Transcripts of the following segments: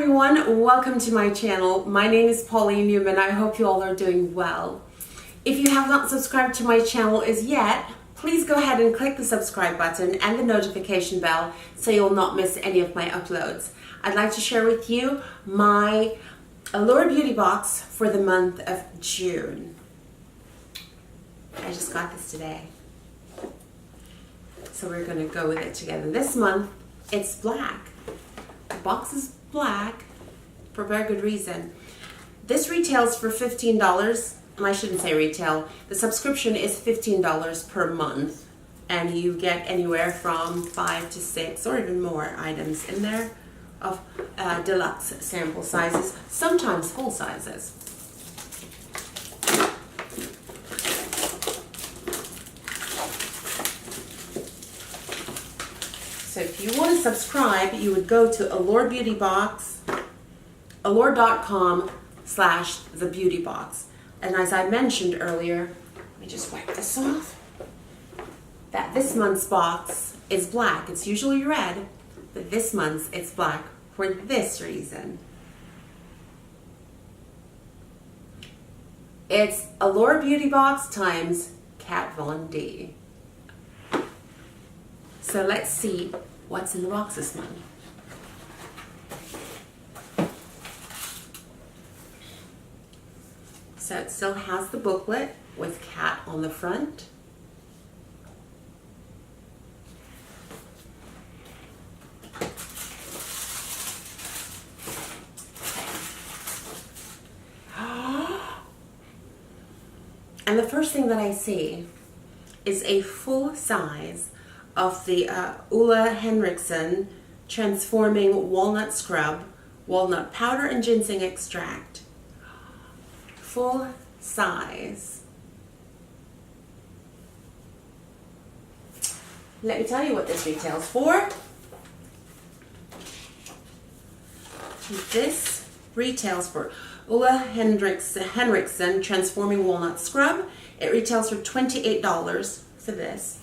everyone, welcome to my channel. My name is Pauline Newman. I hope you all are doing well. If you have not subscribed to my channel as yet, please go ahead and click the subscribe button and the notification bell so you'll not miss any of my uploads. I'd like to share with you my Allure beauty box for the month of June. I just got this today. So we're going to go with it together. This month, it's black. The box is black for a very good reason. This retails for $15, and I shouldn't say retail. The subscription is $15 per month, and you get anywhere from 5 to 6 or even more items in there of deluxe sample sizes, sometimes full sizes. So if you want to subscribe, you would go to Allure Beauty Box, allure.com/thebeautybox. And as I mentioned earlier, let me just wipe this off, that this month's box is black. It's usually red, but this month's it's black for this reason. It's Allure Beauty Box times Kat Von D. So let's see what's in the box this month. So it still has the booklet with Kat on the front. And the first thing that I see is a full size of the Ole Henriksen Transforming Walnut Scrub, Walnut Powder and Ginseng Extract. Full size. Let me tell you what this retails for. This retails for Ole Henriksen Transforming Walnut Scrub. It retails for $28 for this.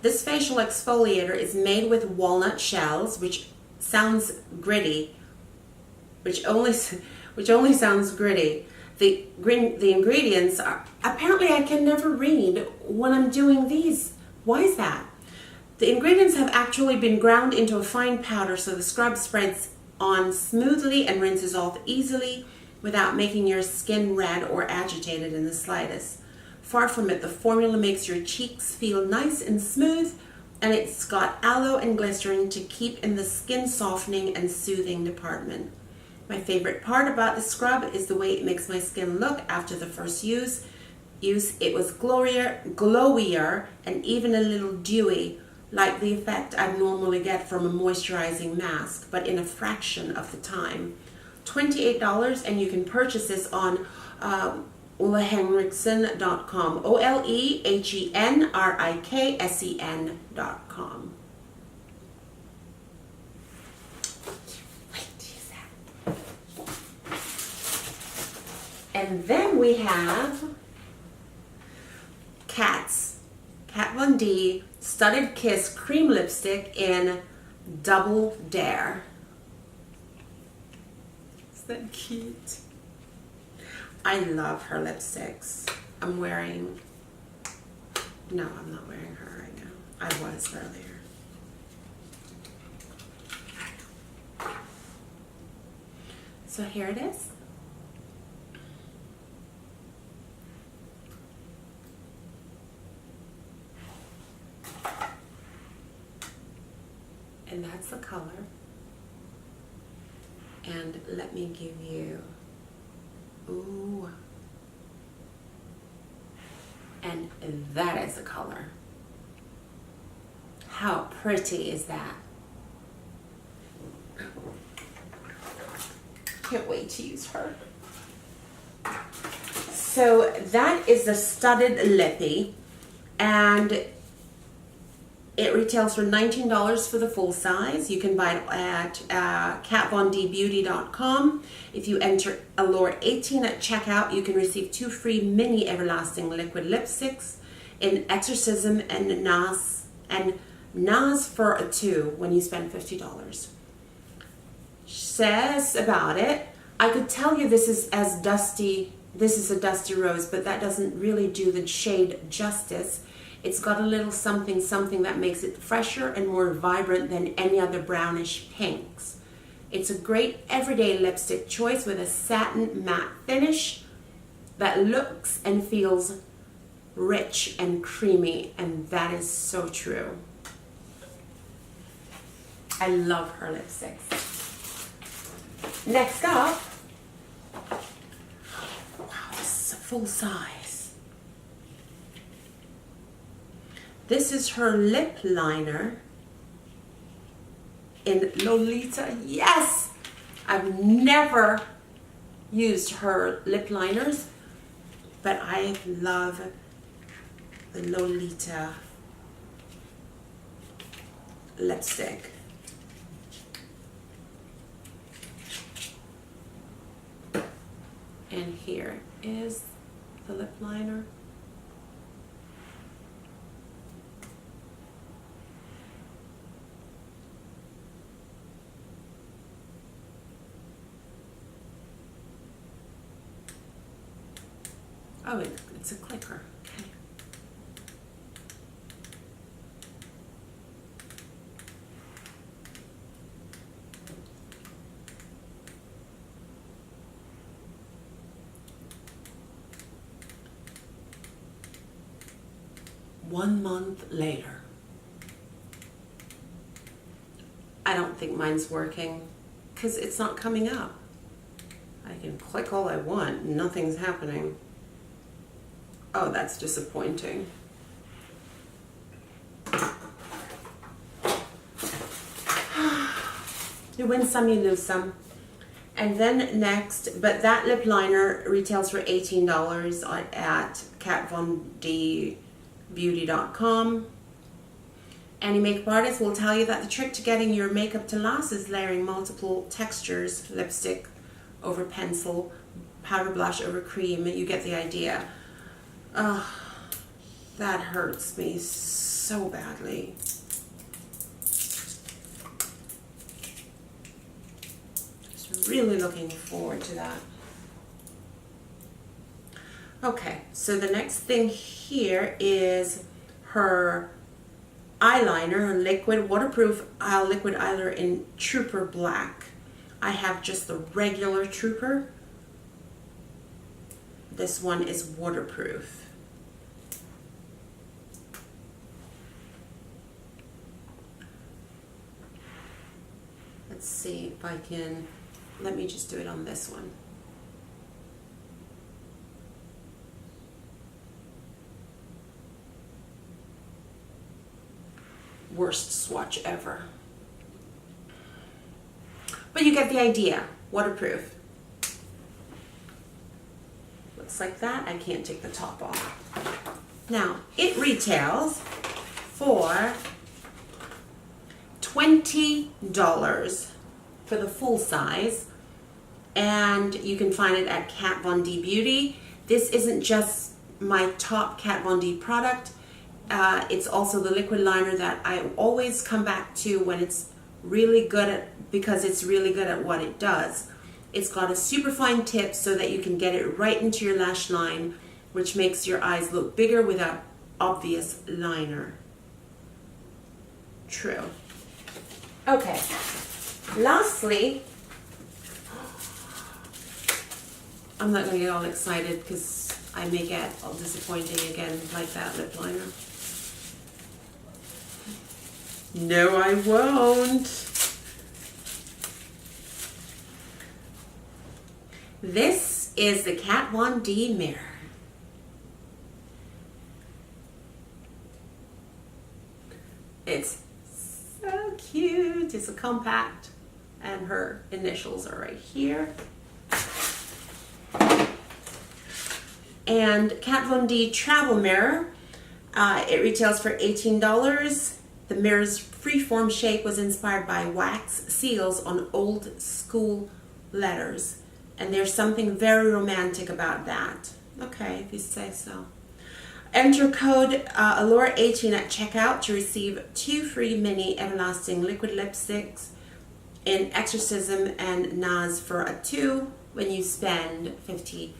This facial exfoliator is made with walnut shells, which sounds gritty, which only sounds gritty. The ingredients are, apparently I can never read when I'm doing these. Why is that? The ingredients have actually been ground into a fine powder so the scrub spreads on smoothly and rinses off easily without making your skin red or agitated in the slightest. Far from it, the formula makes your cheeks feel nice and smooth, and it's got aloe and glycerin to keep in the skin softening and soothing department. My favorite part about the scrub is the way it makes my skin look after the first use. It was glowier and even a little dewy, like the effect I normally get from a moisturizing mask, but in a fraction of the time. $28, and you can purchase this on olehenriksen.com. OLEHENRIKSEN.com. And then we have Kat Von D Studded Kiss Cream Lipstick in Double Dare. Isn't that cute? I love her lipsticks. I'm not wearing her right now. I was earlier. So here it is. And that's the color. And let me give you, ooh. And that is the color. How pretty is that? Can't wait to use her. So that is the Studded Lippy, and it retails for $19 for the full size. You can buy it at katvondbeauty.com. If you enter Allure 18 at checkout, you can receive 2 free mini everlasting liquid lipsticks in Exorcism and NAS for a 2 when you spend $50. says about it, I could tell you this is a dusty rose, but that doesn't really do the shade justice. It's got a little something that makes it fresher and more vibrant than any other brownish pinks. It's a great everyday lipstick choice with a satin matte finish that looks and feels rich and creamy, and that is so true. I love her lipsticks. Next up, wow, this is a full size. This is her lip liner in Lolita. Yes! I've never used her lip liners, but I love the Lolita lipstick. And here is the lip liner. Oh, it's a clicker. Okay. One month later. I don't think mine's working because it's not coming up. I can click all I want, nothing's happening. Oh, that's disappointing. You win some, you lose some. And then next, but that lip liner retails for $18 at katvondbeauty.com. Any makeup artist will tell you that the trick to getting your makeup to last is layering multiple textures, lipstick over pencil, powder blush over cream. You get the idea. Oh, that hurts me so badly. Just really looking forward to that. Okay, so the next thing here is her eyeliner, her liquid waterproof liquid eyeliner in Trooper Black. I have just the regular Trooper. This one is waterproof. Let's see if I can, let me just do it on this one. Worst swatch ever. But you get the idea, waterproof. Looks like that. I can't take the top off. Now, it retails for $20 for the full size, and you can find it at Kat Von D Beauty. This isn't just my top Kat Von D product. It's also the liquid liner that I always come back to when it's really good at, because it's really good at what it does. It's got a super fine tip so that you can get it right into your lash line, which makes your eyes look bigger without obvious liner. True. Okay. Lastly, I'm not going to get all excited because I may get all disappointing again like that lip liner. No, I won't. This is the Kat Von D mirror. It's so cute. It's a compact, and her initials are right here. And Kat Von D travel mirror. It retails for $18. The mirror's freeform shape was inspired by wax seals on old school letters. And there's something very romantic about that. Okay, if you say so. Enter code Allure 18 at checkout to receive 2 free mini everlasting liquid lipsticks in Exorcism and Nas for a 2 when you spend $50.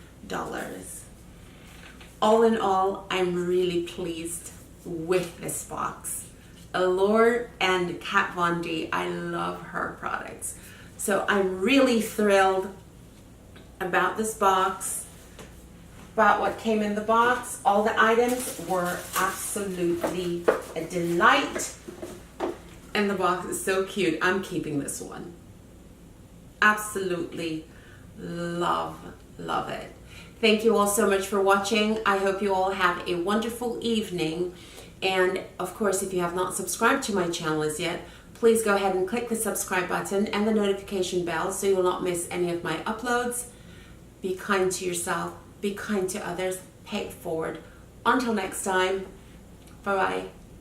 All in all, I'm really pleased with this box. Allure and Kat Von D, I love her products. So I'm really thrilled about this box, about what came in the box. All the items were absolutely a delight. And the box is so cute. I'm keeping this one. Absolutely love it. Thank you all so much for watching. I hope you all have a wonderful evening. And of course, if you have not subscribed to my channel as yet, please go ahead and click the subscribe button and the notification bell so you will not miss any of my uploads. Be kind to yourself, be kind to others, pay it forward. Until next time, bye-bye.